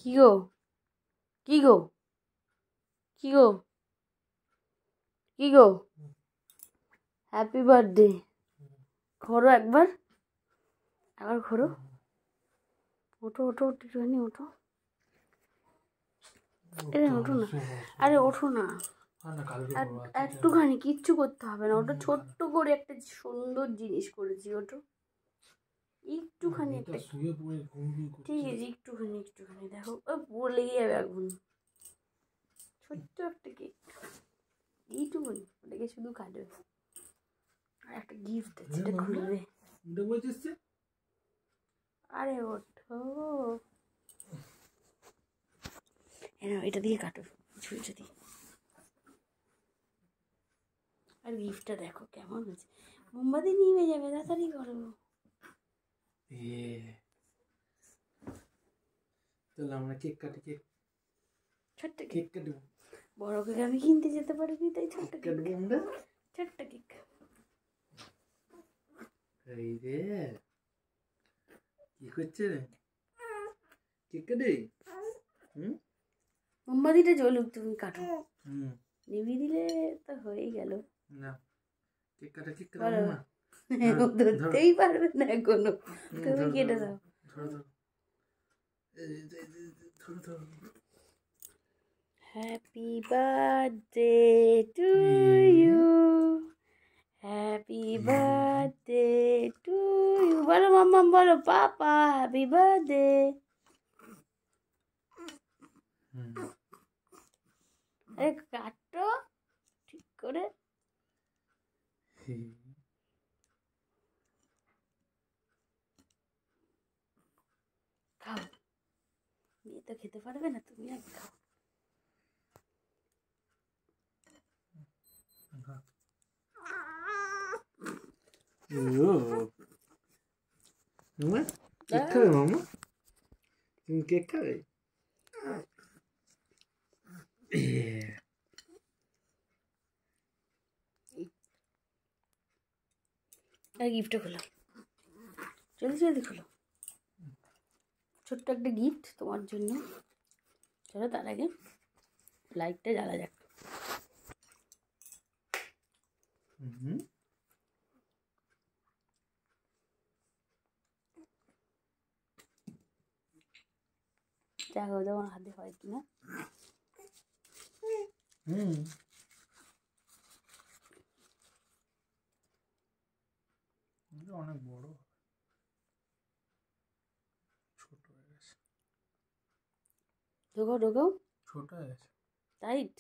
কি গো কি গো কি গো কি গো হ্যাপি বার্থডে ঘোরো একবার ঘোরো ওঠো ওঠো একটুখানি ওঠো ওঠো না আরে ওঠো না একটুখানি কিচ্ছু করতে হবে না ওটা ছোট্ট করে একটা সুন্দর জিনিস করেছি ওটো একটুখানি একটা ঠিক আছে একটুখানি দেখো বলে যাবে এখন ছোট্ট একটা কেক এইটুকুনি ওটাকে শুধু কাটবে আর একটা গিফট আছে এটা খুলবে আরে ওঠো এটা দিয়ে কাটো ছুরিটা দিয়ে আর গিফটটা দেখো কেমন হয়েছে মোমবাতি নিয়ে যাবে তাড়াতাড়ি করো তাহলে আমরা কেক কাটি ছোট্ট কেক কাটবো বড় কেক আমি কিনতে যেতে পারিনি তাই ছোট্ট কাটবো আমরা ছোট্ট কেক এই রে কি করছে রে কেক কাটে মোমবাতিটা জ্বলুক তুমি কাটো নিভিয়ে দিলে তো হয়েই গেল না কেক কাটা মামা ধরতেই পারবে না এখনো তুমি কেটে দাও ধরো happy birthday to you happy birthday to you বলো মাম্মা বলো পাপা হ্যাপি বার্থডে আরে কাটো ঠিক করে খাও মেয়ে তো খেতে পারবে না তুমি আর খাও কেক খাবে মামা তুমি কেক খাবে আর গিফটটা খোলো জলদি খোলো ছোট্ট একটা গিফট তোমার জন্য চলো তার আগে লাইটটা জ্বালা যাক দেখো তোমার হাতে হয় কিনা অনেক বড় ছোট হয়ে গেছে ঢোকাও ছোট হয়ে গেছে টাইট